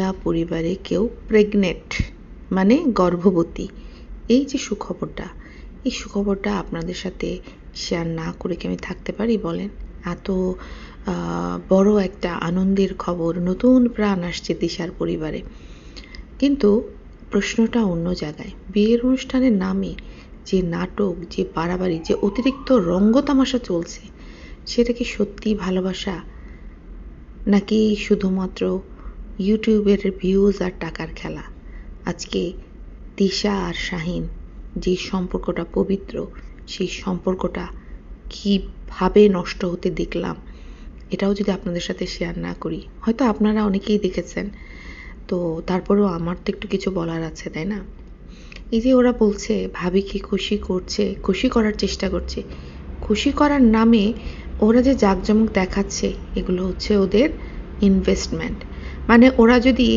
তিশা পরিবারে কেউ প্রেগনেন্ট, মানে গর্ভবতী। এই যে সুখবরটা, এই সুখবরটা আপনাদের সাথে শেয়ার না করে কি আমি থাকতে পারি বলেন? এত বড় একটা আনন্দের খবর, নতুন প্রাণ আসছে তিশার পরিবারে। কিন্তু প্রশ্নটা অন্য জায়গায়। বিয়ের অনুষ্ঠানের নামে যে নাটক, যে বাড়াবাড়ি, যে অতিরিক্ত রঙ্গতামাশা চলছে, সেটা কি সত্যি ভালোবাসা, নাকি শুধুমাত্র ইউটিউবের ভিউজ আর টাকার খেলা? আজকে তিশা আর শাহিন যে সম্পর্কটা পবিত্র, সেই সম্পর্কটা কিভাবে নষ্ট হতে দেখলাম, এটাও যদি আপনাদের সাথে শেয়ার না করি, হয়তো আপনারা অনেকেই দেখেছেন, তো তারপরেও আমার তো একটু কিছু বলার আছে, তাই না? এই যে ওরা বলছে ভাবিকে খুশি করছে, খুশি করার চেষ্টা করছে, খুশি করার নামে ওরা যে জাঁকজমক দেখাচ্ছে, এগুলো হচ্ছে ওদের ইনভেস্টমেন্ট। মানে ওরা যদি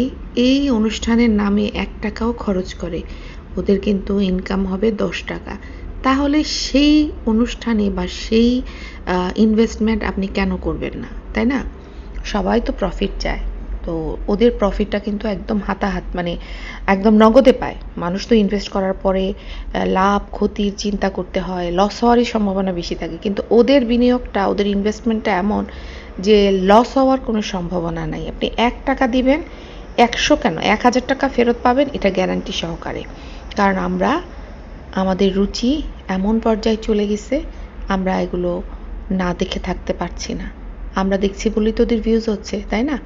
এই অনুষ্ঠানের নামে 1 টাকাও খরচ করে, ওদের কিন্তু ইনকাম হবে 10 টাকা। তাহলে সেই অনুষ্ঠানে বা সেই ইনভেস্টমেন্ট আপনি কেন করবেন না, তাই না? সবাই তো প্রফিট চায়, তো ওদের প্রফিটটা কিন্তু একদম হাতাহাত, মানে একদম নগদে পায়। মানুষ তো ইনভেস্ট করার পরে লাভ ক্ষতির চিন্তা করতে হয়, লস হওয়ারই সম্ভাবনা বেশি থাকে, কিন্তু ওদের বিনিয়োগটা, ওদের ইনভেস্টমেন্টটা এমন যে লস হওয়ার কোনো সম্ভাবনা নাই। আপনি 1 টাকা দিবেন, 100 কেন 1000 টাকা ফেরত পাবেন, এটা গ্যারান্টি সহকারে। কারণ আমাদের রুচি এমন পর্যায়ে চলে গেছে, আমরা এগুলো না দেখে থাকতে পারছি না। আমরা দেখছি বলেই তো ওদের ভিউজ হচ্ছে, তাই না?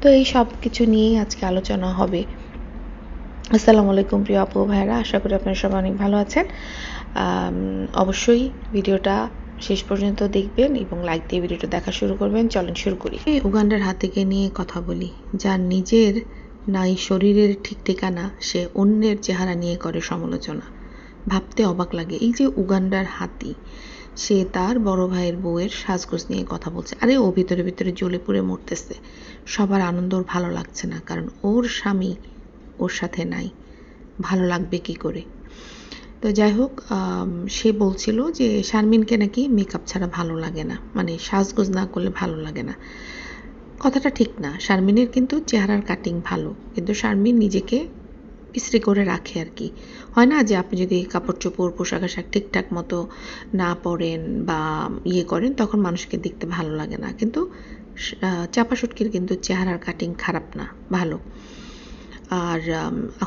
তো এই সব কিছু নিয়েই আজকে আলোচনা হবে। আসসালামু আলাইকুম প্রিয় আপু ভাইরা, আশা করি আপনারা সবাই অনেক ভালো আছেন। অবশ্যই ভিডিওটা শেষ পর্যন্ত দেখবেন এবং লাইক দিয়ে ভিডিওটা দেখা শুরু করবেন। চলেন শুরু করি। উগান্ডার হাতিকে নিয়ে কথা বলি। যার নিজের নাই শরীরের ঠিক ঠিকানা, সে অন্যের চেহারা নিয়ে করে সমালোচনা। ভাবতে অবাক লাগে, এই যে উগান্ডার হাতি, সে তার বড় ভাইয়ের বউয়ের সাজগোজ নিয়ে কথা বলছে। আরে ও ভিতরে ভিতরে জ্বলে পুড়ে মরতেছে, সবার আনন্দ ওর ভালো লাগছে না, কারণ ওর স্বামী ওর সাথে নাই, ভালো লাগবে কি করে? তো যাই হোক, সে বলছিল যে শারমিনকে নাকি মেকআপ ছাড়া ভালো লাগে না, মানে সাজগোজ না করলে ভালো লাগে না। কথাটা ঠিক না। শারমিনের কিন্তু চেহারার কাটিং ভালো, কিন্তু শারমিন নিজেকে ইস্ত্রি করে রাখে আর কি। হয় না যে আপনি যদি কাপড় চোপড় পোশাক আশাক ঠিকঠাক মতো না পরেন বা করেন, তখন মানুষকে দেখতে ভালো লাগে না। কিন্তু চাপা শুটকির কিন্তু চেহারার কাটিং খারাপ না, ভালো। আর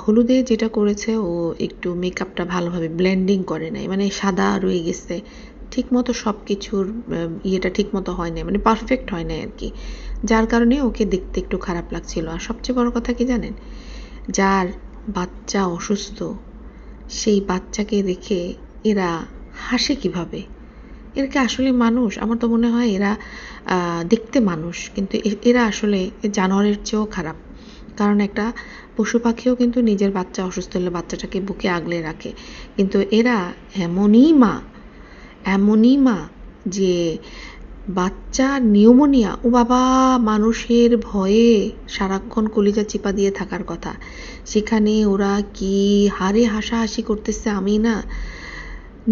হলুদে যেটা করেছে, ও একটু মেকআপটা ভালোভাবে ব্লেন্ডিং করে নাই, মানে সাদা রয়ে গেছে, ঠিক মতো সব কিছুর ইয়েটা ঠিক মতো হয় নাই, মানে পারফেক্ট হয় নাই আর কি। যার কারণে ওকে দেখতে একটু খারাপ লাগছিল। আর সবচেয়ে বড় কথা কি জানেন, যার বাচ্চা অসুস্থ, সেই বাচ্চাকে রেখে এরা হাসে কিভাবে? এরা কি আসলে মানুষ? আমার তো মনে হয় এরা দেখতে মানুষ, কিন্তু এরা আসলে জানোয়ারের চেয়েও খারাপ। কারণ একটা পশু পাখিও কিন্তু নিজের বাচ্চা অসুস্থ হলে বাচ্চাটাকে বুকে আগলে রাখে, কিন্তু এরা এমনই মা যে বাচ্চা নিউমোনিয়া, ও বাবা, মানুষের ভয়ে সারাক্ষণ কলিজা চিপা দিয়ে থাকার কথা, সেখানে ওরা কি হারে হাসাহাসি করতেছে, আমি না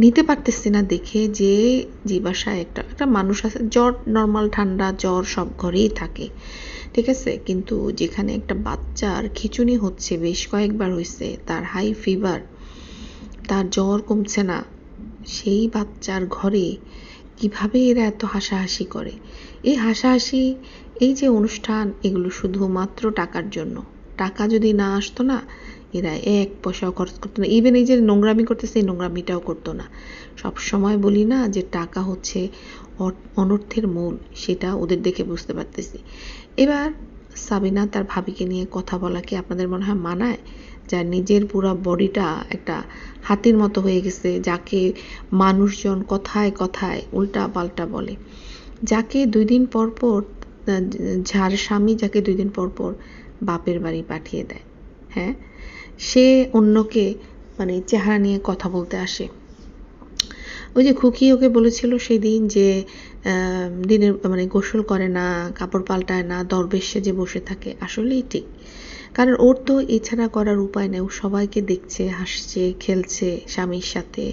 নিতে পারতেছি না দেখে। যে বাসায় একটা মানুষ আছে, জ্বর, নর্মাল ঠান্ডা জ্বর সব ঘরেই থাকে, ঠিক আছে, কিন্তু যেখানে একটা বাচ্চার খিঁচুনি হচ্ছে, বেশ কয়েকবার হয়েছে, তার হাই ফিভার, তার জ্বর কমছে না, সেই বাচ্চার ঘরে কিভাবে এরা এত হাসাহাসি করে? এই হাসাহাসি, এই যে অনুষ্ঠান, এগুলো শুধুমাত্র টাকার জন্য। টাকা যদি না আসতো না, এরা 1 পয়সাও খরচ করতো না। ইভেন এই যে নোংরামি করতেছে, এই নোংরামিটাও করতো না। সব সময় বলি না যে টাকা হচ্ছে অনর্থের মূল, সেটা ওদের দেখে বুঝতে পারতেছি। এবার সাবিনা তার ভাবিকে নিয়ে কথা বলা কি আপনাদের মনে হয় মানায়? যার নিজের পুরো বডিটা একটা হাতির মতো হয়ে গেছে, যাকে মানুষজন কথায় কথায় উল্টা পাল্টা বলে, যাকে 2 দিন পর পর, যার স্বামী যাকে 2 দিন পর পর বাপের বাড়ি পাঠিয়ে দেয়, হ্যাঁ, সে অন্যকে মানে চেহারা নিয়ে কথা বলতে আসে। ওই যে খুকি ওকে বলেছিল সেদিন যে দিনের মানে গোসল করে না, কাপড় পাল্টায় না, দরবেশ সেজে বসে থাকে। আসলেই ঠিক, কারণ ওর তো এছাড়া করার উপায় নেই। ও সবাইকে দেখছে, হাসছে, খেলছে স্বামীর সাথে।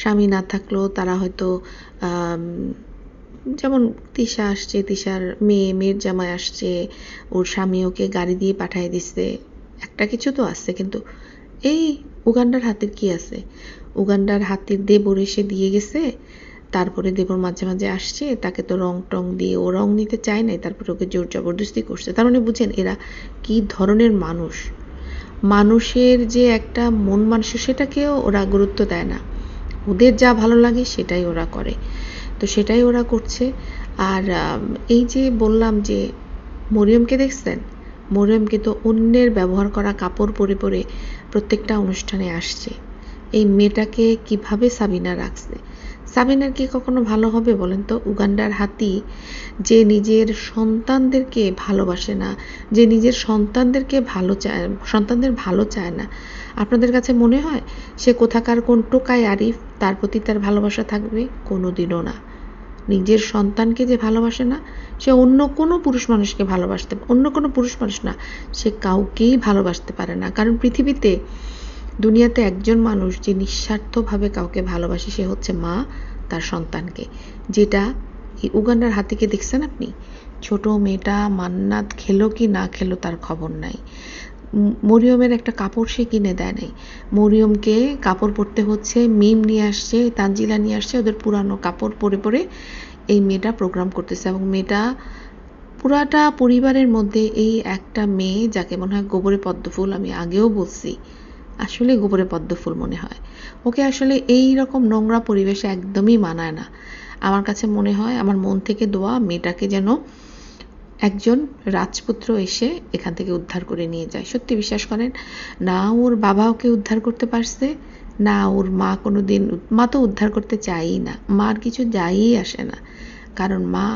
স্বামী না থাকলেও তারা হয়তো যেমন তিশা আসছে, তিশার মেয়ের জামাই আসছে, ওর স্বামী ওকে গাড়ি দিয়ে পাঠিয়ে দিচ্ছে, একটা কিছু তো আসছে। কিন্তু এই উগান্ডার হাতির কি আছে? উগান্ডার হাতির দেবর এসে দিয়ে গেছে, তারপরে দেবর মাঝে মাঝে আসছে, তাকে তো রং টং দিয়ে, ও রং নিতে চায় নাই, তারপরে ওকে জোর জবরদস্তি করছে। তার মানে বুঝেন এরা কি ধরনের মানুষ। মানুষের যে একটা মন মানসিক, সেটাকেও ওরা গুরুত্ব দেয় না, ওদের যা ভালো লাগে সেটাই ওরা করে। তো সেটাই ওরা করছে। আর এই যে বললাম যে মরিয়মকে দেখছেন, মরিয়মকে তো অন্যের ব্যবহার করা কাপড় পরে পরে প্রত্যেকটা অনুষ্ঠানে আসছে। এই মেয়েটাকে কিভাবে সাবিনা রাখছে? সাবিনার কি কখনো ভালো হবে বলেন তো? উগান্ডার হাতি যে নিজের সন্তানদেরকে ভালোবাসে না, যে নিজের সন্তানদেরকে ভালো চায়, সন্তানদের ভালো চায় না, আপনাদের কাছে মনে হয় সে কোথাকার কোন টোকাই আরিফ তার প্রতি তার ভালোবাসা থাকবে? কোনোদিনও না। নিজের সন্তানকে যে ভালোবাসে না, সে অন্য কোনো পুরুষ মানুষকে ভালোবাসতে, অন্য কোনো পুরুষ মানুষ না, সে কাউকেই ভালোবাসতে পারে না। কারণ পৃথিবীতে, দুনিয়াতে একজন মানুষ যে নিঃস্বার্থভাবে কাউকে ভালোবাসে, সে হচ্ছে মা তার সন্তানকে। যেটা এই উগান্ডার হাতিকে দেখছেন আপনি? ছোট মেয়েটা মান্নাত খেলো কি না খেলো তার খবর নাই। মরিয়মের একটা কাপড় সে কিনে দেয় নাই। মরিয়মকে কাপড় পরতে হচ্ছে, মিম নিয়ে আসছে, তানজিলা নিয়ে আসছে, ওদের পুরানো কাপড় পরে পরে এই মেয়েটা প্রোগ্রাম করতেছে। এবং মেয়েটা পুরাটা পরিবারের মধ্যে এই একটা মেয়ে, যাকে মনে হয় গোবরে পদ্মফুল, আমি আগেও বলছি, আসলে গোবরে পদ্মফুল মনে হয়। ওকে আসলে এই রকম নোংরা পরিবেশে একদমই মানায় না। আমার কাছে মনে হয়, আমার মন থেকে দোয়া, মেয়েটাকে যেন একজন রাজপুত্র এসে এখান থেকে উদ্ধার করে নিয়ে যায়। সত্যি বিশ্বাস করেন, না ওর বাবা ওকে উদ্ধার করতে পারছে, না ওর মা কোনোদিন, মা তো উদ্ধার করতে চায়ই না, মার কিছু যায়ই আসে না। কারণ মা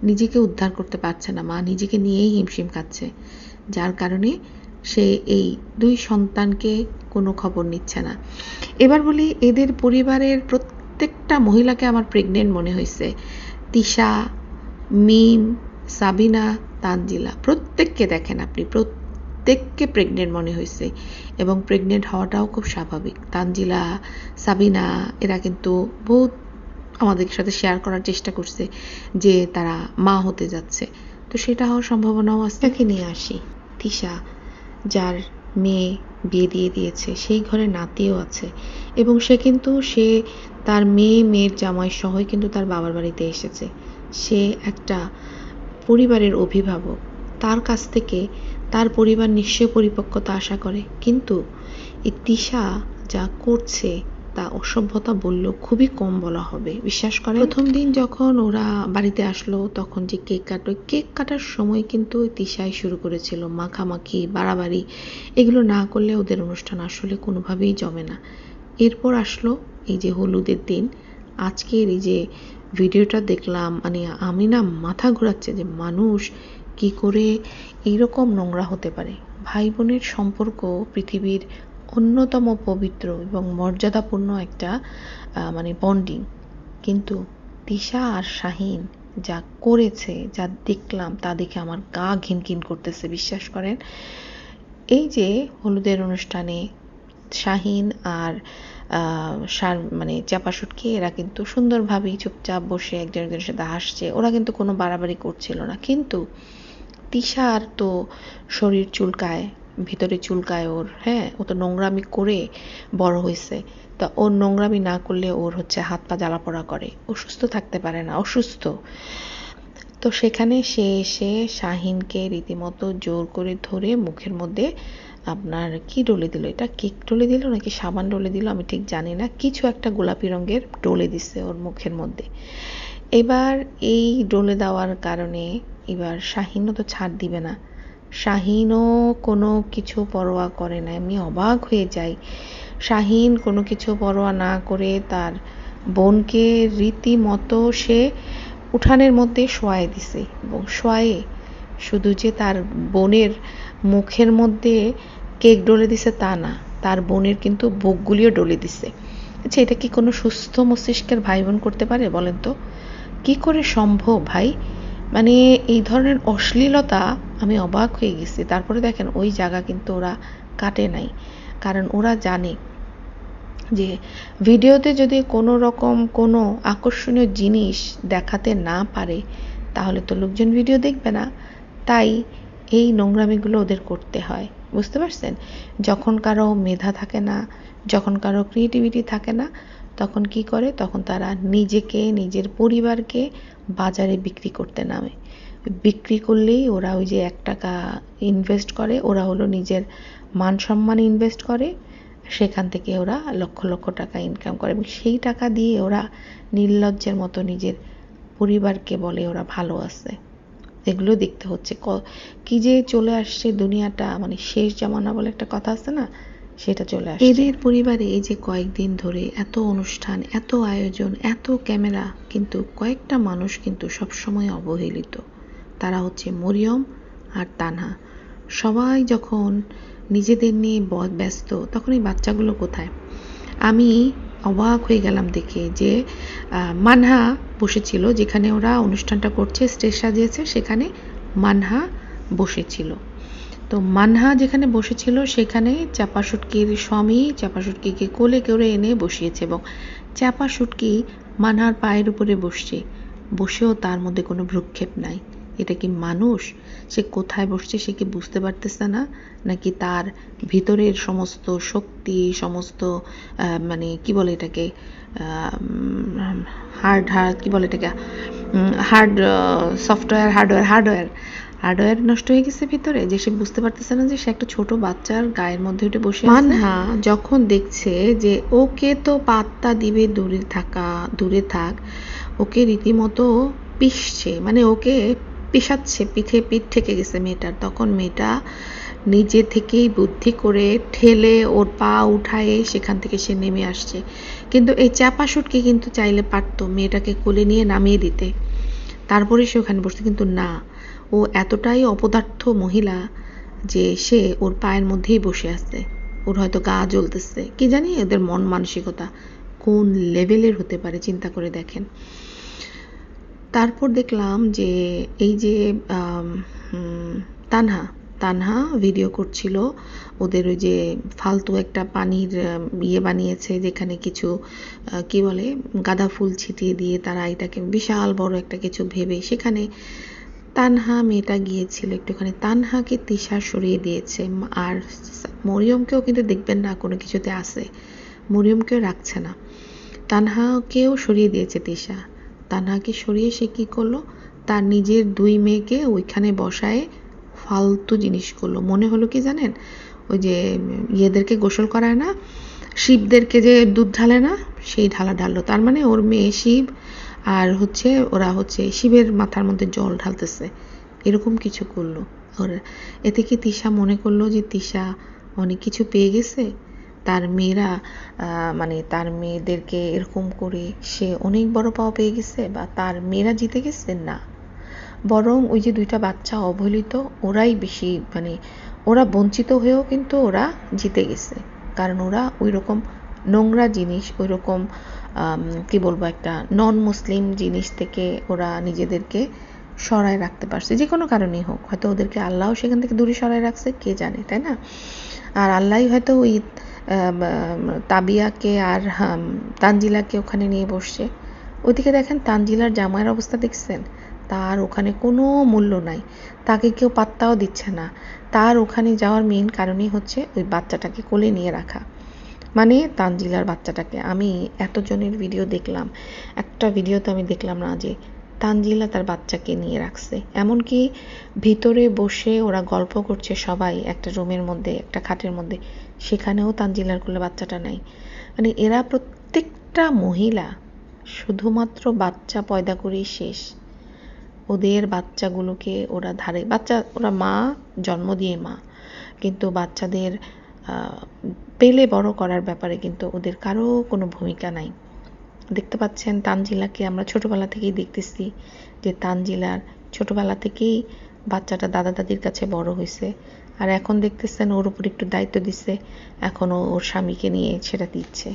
নিজেকে উদ্ধার করতে পারছে না, মা নিজেকে নিয়েই হিমশিম খাচ্ছে। যার কারণে সে এই দুই সন্তানকে কোনো খবর নিচ্ছে না। এবার বলি, এদের পরিবারের প্রত্যেকটা মহিলাকে আমার প্রেগনেন্ট মনে হয়েছে। তিশা, মিম, সাবিনা, তানজিলা, প্রত্যেককে দেখেন আপনি, প্রত্যেককে প্রেগনেন্ট মনে হয়েছে। এবং প্রেগনেন্ট হওয়াটাও খুব স্বাভাবিক। তানজিলা, সাবিনা এরা কিন্তু বহুত আমাদের সাথে শেয়ার করার চেষ্টা করছে যে তারা মা হতে যাচ্ছে। তো সেটা হওয়ার সম্ভাবনাও আছে। তাকে নিয়ে আসি, তিশা, যার মেয়ে বিয়ে দিয়ে দিয়েছে, সেই ঘরে নাতিও আছে। এবং সে কিন্তু তার মেয়ের জামাই সহই কিন্তু তার বাবার বাড়িতে এসেছে। সে একটা পরিবারের অভিভাবক, তার কাছ থেকে তার পরিবার নিশ্চয় পরিপক্কতা আশা করে। কিন্তু এই তিশা যা করছে তা অসভ্যতা বললেও খুবই কম বলা হবে। বিশ্বাস করেন, প্রথম দিন যখন ওরা বাড়িতে আসলো, তখন যে কেক কাটার সময় কিন্তু তিশাই শুরু করেছিল মাখামাখি, বাড়াবাড়ি। এগুলো না করলে ওদের অনুষ্ঠান আসলে কোনোভাবেই জমে না। এরপর আসলো এই যে হলুদের দিন। আজকের এই যে ভিডিওটা দেখলাম, মানে আমি না মাথা ঘোরাচ্ছে যে মানুষ কি করে এইরকম নোংরা হতে পারে। ভাই বোনের সম্পর্ক পৃথিবীর অন্যতম পবিত্র এবং মর্যাদাপূর্ণ একটা মানে বন্ডিং। কিন্তু তিশা আর শাহিন যা করেছে, যা দেখলাম, তা দেখে আমার গা ঘিনঘিন করতেছে। বিশ্বাস করেন, এই যে হলুদের অনুষ্ঠানে শাহিন আর মানে চাপাশুটকি, এরা কিন্তু সুন্দরভাবেই চুপচাপ বসে একজনের সাথে হাসছে, ওরা কিন্তু কোনো বাড়াবাড়ি করছিল না। কিন্তু তিশার তো শরীর চুলকায়, ভিতরে চুলকায় ওর, হ্যাঁ, ও তো নোংরামি করে বড় হয়েছে। তা ওর নোংরামি না করলে ওর হচ্ছে হাত পা জ্বালা পোড়া করে, ও সুস্থ থাকতে পারে না, অসুস্থ। তো সেখানে সে এসে শাহিনকে রীতিমতো জোর করে ধরে মুখের মধ্যে আপনার কি ডলে দিল, এটা কেক ডলে দিল নাকি সাবান ডলে দিল আমি ঠিক জানি না, কিছু একটা গোলাপি রঙের ডলে দিচ্ছে ওর মুখের মধ্যে। এবার এই ডলে দেওয়ার কারণে এবার শাহিনও তো ছাড় দিবে না, শাহিনও কোনো কিছু পরোয়া করে না। আমি অবাক হয়ে যাই, শাহিন কোনো কিছু পরোয়া না করে তার বোনকে রীতিমতো সে উঠানের মধ্যে শোয়াই দিছে। এবং শোয়ে শুধু যে তার বোনের মুখের মধ্যে কেক ডলে দিছে তা না, তার বোনের কিন্তু বুকগুলিও ডলে দিছে। আচ্ছা, এটা কি কোনো সুস্থ মস্তিষ্কের ভাই বোন করতে পারে বলেন তো? কি করে সম্ভব ভাই? মানে এই ধরনের অশ্লীলতা, আমি অবাক হয়ে গেছি। তারপরে দেখেন ওই জায়গা কিন্তু ওরা কাটে নাই, কারণ ওরা জানে যে ভিডিওতে যদি কোনো রকম কোনো আকর্ষণীয় জিনিস দেখাতে না পারে তাহলে তো লোকজন ভিডিও দেখবে না, তাই এই নোংরামিগুলো ওদের করতে হয়। বুঝতে পারছেন? যখন কারো মেধা থাকে না, যখন কারো ক্রিয়েটিভিটি থাকে না, তখন কি করে? তখন তারা নিজেকে, নিজের পরিবারকে বাজারে বিক্রি করতে নামে। বিক্রি করলেই ওরা ওই যে 1 টাকা ইনভেস্ট করে, ওরা হলো নিজের মান সম্মান ইনভেস্ট করে, সেখান থেকে ওরা লক্ষ লক্ষ টাকা ইনকাম করে এবং সেই টাকা দিয়ে ওরা নির্লজ্জের মতো নিজের পরিবারকে বলে ওরা ভালো আছে। এগুলো দেখতে হচ্ছে। কি যে চলে আসছে দুনিয়াটা, মানে শেষ জামানা বলে একটা কথা আছে না, সেটা চলে আসছে। এদের পরিবারে এই যে কয়েকদিন ধরে এত অনুষ্ঠান, এত আয়োজন, এত ক্যামেরা, কিন্তু কয়েকটা মানুষ কিন্তু সবসময় অবহেলিত। তারা হচ্ছে মরিয়ম আর তানহা। সবাই যখন নিজেদের নিয়ে ব্যস্ত, তখন এই বাচ্চাগুলো কোথায়? আমি অবাক হয়ে গেলাম দেখে যে মানহা বসেছিল, যেখানে ওরা অনুষ্ঠানটা করছে, স্টেজ সাজিয়েছে, সেখানে মানহা বসেছিল। তো মানহা যেখানে বসেছিল সেখানে চাপা শুটকির স্বামী চাপা শুটকিকে কোলে করে এনে বসিয়েছে এবং চাপা শুটকি মানহার পায়ের উপরে বসছে, বসেও তার মধ্যে কোনো ভ্রুক্ষেপ নাই। এটা কি মানুষ? সে কোথায় বসছে সে কি বুঝতে পারতেছে না, নাকি তার ভিতরের সমস্ত শক্তি, সমস্ত মানে কি বলে এটাকে, কি বলে এটাকে, হার্ডওয়্যার নষ্ট হয়ে গেছে ভিতরে, যে সে বুঝতে পারতেছে না যে সে একটা ছোট বাচ্চার গায়ের মধ্যে উঠে বসে আছে। মানহা যখন দেখছে যে ওকে তো পাত্তা দিবে দূরে থাক, ওকে রীতিমতো পিষছে, মানে ওকে পিষাচ্ছে, পিঠ ঠেকে গেছে মেয়েটার, তখন মেয়েটা নিজে থেকেই বুদ্ধি করে ঠেলে ওর পা উঠায়ে সেখান থেকে সে নেমে আসছে। কিন্তু এই চাপা শুটকি কিন্তু চাইলে পারতো মেয়েটাকে কোলে নিয়ে নামিয়ে দিতে, তারপরে সে ওখানে বসতে, কিন্তু না, ও এতটাই অপদার্থ মহিলা যে সে ওর পায়ের মধ্যেই বসে আছে। ওর হয়তো গা জ্বলতেছে, কি জানি এদের মন মানসিকতা কোন লেভেলের হতে পারে, চিন্তা করে দেখেন। তারপর দেখলাম যে এই যে তানহা ভিডিও করছিল, ওদের ওই যে ফালতু একটা পানির বানিয়েছে, যেখানে কিছু কি বলে গাঁদা ফুল ছিটিয়ে দিয়ে তারা এটাকে বিশাল বড় একটা কিছু ভেবে, সেখানে তানহা মেয়েটা গিয়েছিল একটুখানি, তানহাকে তিশা সরিয়ে দিয়েছে। আর মরিয়মকেও কিন্তু দেখবেন না কোনো কিছুতে আছে, মরিয়মকেও রাখছে না, তানহাকেও সরিয়ে দিয়েছে তিশা। তানহাকে সরিয়ে সে কি করলো, তার নিজের 2 মেয়েকে ওইখানে বসায় ফালতু জিনিস করলো। মনে হলো কি জানেন, ওই যে ইয়েদেরকে গোসল করায় না, শিবদেরকে যে দুধ ঢালে না, সেই ঢাললো। তার মানে ওর মেয়ে শিব, আর হচ্ছে ওরা হচ্ছে শিবের মাথার মধ্যে জল ঢালতেছে, এরকম কিছু করলো। ওর এতে কি তিশা মনে করলো যে তিশা অনেক কিছু পেয়ে গেছে, তার মেয়েরা মানে তার মেয়েদেরকে এরকম করে সে অনেক বড় পাওয়া পেয়ে গেছে, বা তার মেয়েরা জিতে গেছে? না, বরং ওই যে 2টা বাচ্চা অবহেলিত, ওরাই বেশি, মানে ওরা বঞ্চিত হয়েও কিন্তু ওরা জিতে গেছে, কারণ ওরা ওই রকম নোংরা জিনিস, ওই রকম কি বলবো, একটা নন মুসলিম জিনিস থেকে ওরা নিজেদেরকে সরায় রাখতে পারছে, যে কোনো কারণেই হোক। হয়তো ওদেরকে আল্লাহ সেখান থেকে দূরে সরায় রাখছে, কে জানে, তাই না? আর আল্লাহই হয়তো ওই তাবিয়াকে আর তানজিলাকে ওখানে নিয়ে বসছে। ওইদিকে দেখেন তানজিলার জামাইয়ের অবস্থা দেখছেন, তার ওখানে কোনো মূল্য নাই, তাকে কেউ পাত্তাও দিচ্ছে না। তার ওখানে যাওয়ার মেইন কারণই হচ্ছে ওই বাচ্চাটাকে কোলে নিয়ে রাখা, মানে তানজিলার বাচ্চাটাকে। আমি এতজনের ভিডিও দেখলাম, একটা ভিডিওতে আমি দেখলাম না যে তানজিলা তার বাচ্চাকে নিয়ে রাখছে, এমনকি ভিতরে বসে ওরা গল্প করছে সবাই একটা রুমের মধ্যে, একটা খাটের মধ্যে, সেখানেও তানজিলার কোলে বাচ্চাটা নাই। মানে এরা প্রত্যেকটা মহিলা শুধুমাত্র বাচ্চা পয়দা করেই শেষ। ওদের বাচ্চাগুলোকে ওরা ওরা মা, জন্ম দিয়ে মা, কিন্তু বাচ্চাদের পেলে বড় করার ব্যাপারে কিন্তু ওদের কারো কোনো ভূমিকা নাই। দেখতে পাচ্ছেন তানজিলাকে আমরা ছোটবেলা থেকেই দেখতেছি যে তানজিলার ছোটবেলা থেকেই বাচ্চাটা দাদা দাদির কাছে বড় হয়েছে, আর এখন দেখতেছেন ওর উপর একটু দায়িত্ব দিচ্ছে, এখন ওর স্বামীকে নিয়ে সেটা দিচ্ছে।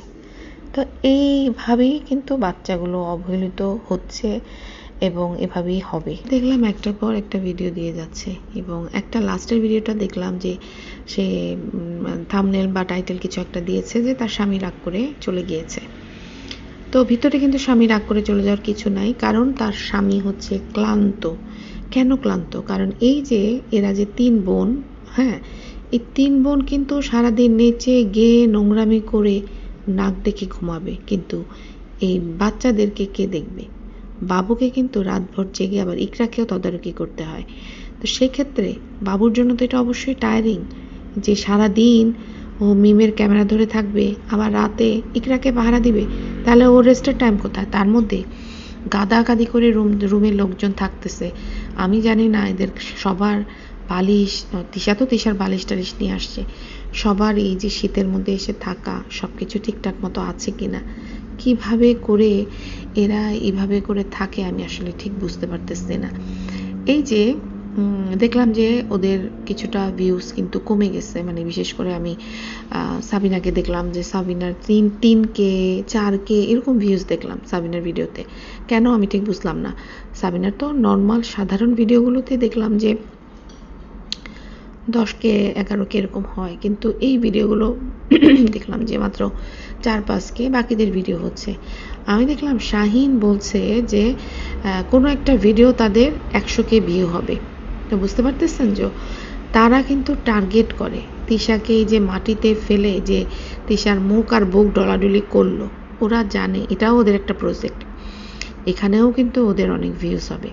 তো এইভাবেই কিন্তু বাচ্চাগুলো অবহেলিত হচ্ছে এবং এভাবেই হবে। দেখলাম একটার পর একটা ভিডিও দিয়ে যাচ্ছে এবং একটা লাস্টের ভিডিওটা দেখলাম যে সে থাম্বনেল বা টাইটেল কিছু একটা দিয়েছে যে তার স্বামী রাগ করে চলে গিয়েছে। তো ভিতরে কিন্তু স্বামী রাগ করে চলে যাওয়ার কিছু নাই, কারণ তার স্বামী হচ্ছে ক্লান্ত। কেন ক্লান্ত? কারণ এই যে এরা যে 3 বোন, হ্যাঁ, এই 3 বোন কিন্তু সারাদিন নেচে গেয়ে নোংরামি করে নাক ডেকে ঘুমাবে, কিন্তু এই বাচ্চাদেরকে কে দেখবে? বাবুকে কিন্তু রাতভর জেগে আবার ইকরাকেও তদারকি করতে হয়। তো সেক্ষেত্রে বাবুর জন্য তো এটা অবশ্যই টায়ারিং, যে সারাদিন ও মিমের ক্যামেরা ধরে থাকবে, আবার রাতে ইকরাকে পাহারা দিবে। তাহলে ওর রেস্টের টাইম কোথায়? তার মধ্যে গাদাগাদি করে রুমে লোকজন থাকতেছে। আমি জানি না এদের সবার বালিশ, তিশার বালিশ টালিশ নিয়ে আসছে, সবার এই যে শীতের মধ্যে এসে থাকা সব কিছু ঠিকঠাক মতো আছে কিনা, কিভাবে করে এরা এভাবে করে থাকে আমি আসলে ঠিক বুঝতে পারতেছি না। এই যে দেখলাম যে ওদের কিছুটা ভিউজ কিন্তু কমে গেছে, মানে বিশেষ করে আমি সাবিনাকে দেখলাম যে সাবিনার 3K 4K এরকম ভিউজ দেখলাম সাবিনার ভিডিওতে। কেন আমি ঠিক বুঝলাম না। সাবিনার তো নর্মাল সাধারণ ভিডিওগুলোতে দেখলাম যে 10K 11K এরকম হয়, কিন্তু এই ভিডিওগুলো দেখলাম যে মাত্র 4-5K, বাকিদের ভিডিও হচ্ছে। আমি দেখলাম শাহিন বলছে যে কোনো একটা ভিডিও তাদের 100K ভিউ হবে। তো বুঝতে পারতেছেন যে তারা কিন্তু টার্গেট করে তিশাকে, যে মাটিতে ফেলে যে তিশার মুখ আর বুক ডলাডলি করলো, ওরা জানে এটাও ওদের একটা প্রজেক্ট, এখানেও কিন্তু ওদের অনেক ভিউজ হবে।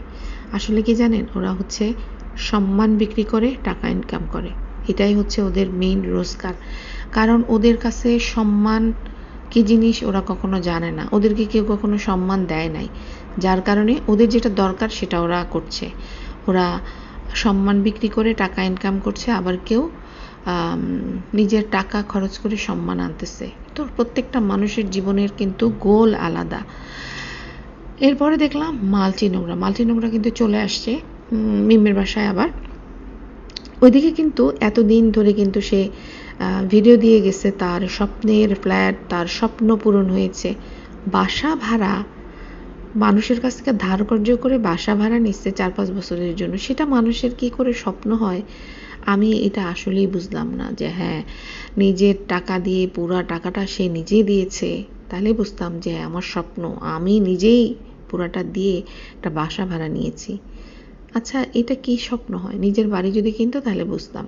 আসলে কি জানেন, ওরা হচ্ছে সম্মান বিক্রি করে টাকা ইনকাম করে, এটাই হচ্ছে ওদের মেইন রোজগার। কারণ ওদের কাছে সম্মান কি জিনিস ওরা কখনো জানে না, ওদেরকে কেউ কখনো সম্মান দেয় নাই, যার কারণে ওদের যেটা দরকার সেটা ওরা করছে। ওরা সম্মান বিক্রি করে টাকা ইনকাম করছে, আবার কেউ নিজের টাকা খরচ করে সম্মান আনতেছে। তো প্রত্যেকটা মানুষের জীবনের কিন্তু গোল আলাদা। এরপরে দেখলাম মাল্টি নোংরা কিন্তু চলে আসছে মিমের বাসায়। আবার ওইদিকে কিন্তু এতদিন ধরে কিন্তু সে ভিডিও দিয়ে গেছে তার স্বপ্নের ফ্ল্যাট, তার স্বপ্ন পূরণ হয়েছে। বাসা ভাড়া মানুষের কাছ থেকে ধার কর্জ করে বাসা ভাড়া নিচ্ছে 4-5 বছরের জন্য, সেটা মানুষের কি করে স্বপ্ন হয়? আমি এটা আসলেই বুঝলাম না। যে হ্যাঁ, নিজের টাকা দিয়ে পুরা টাকাটা সে নিজেই দিয়েছে, তাহলে বুঝতাম যে আমার স্বপ্ন, আমি নিজেই পুরাটা দিয়ে একটা বাসা ভাড়া নিয়েছি। আচ্ছা, এটা কি স্বপ্ন হয়? নিজের বাড়ি যদি কিনতো তাহলে বুঝতাম।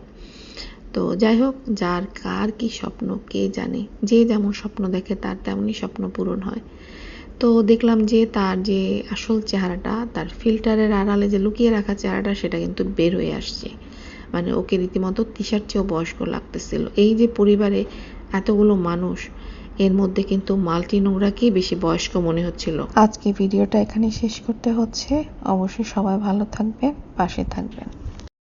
তো যাই হোক, যার কার কি স্বপ্ন কে জানে, যে যেমন স্বপ্ন দেখে তার তেমনই স্বপ্ন পূরণ হয়। তো দেখলাম যে তার যে আসল চেহারাটা, তার ফিল্টারের আড়ালে যে লুকিয়ে রাখা চেহারাটা, সেটা কিন্তু বের হয়ে আসছে। মানে ওকে রীতিমতো তিশার চেয়েও বয়স্ক লাগতেছিল। এই যে পরিবারে এতগুলো মানুষ, এর মধ্যে কিন্তু মাল্টি নোংরাকেই বেশি বয়স্ক মনে হচ্ছিল। আজকে ভিডিওটা এখানে শেষ করতে হচ্ছে। অবশ্যই সবাই ভালো থাকবেন, পাশে থাকবেন।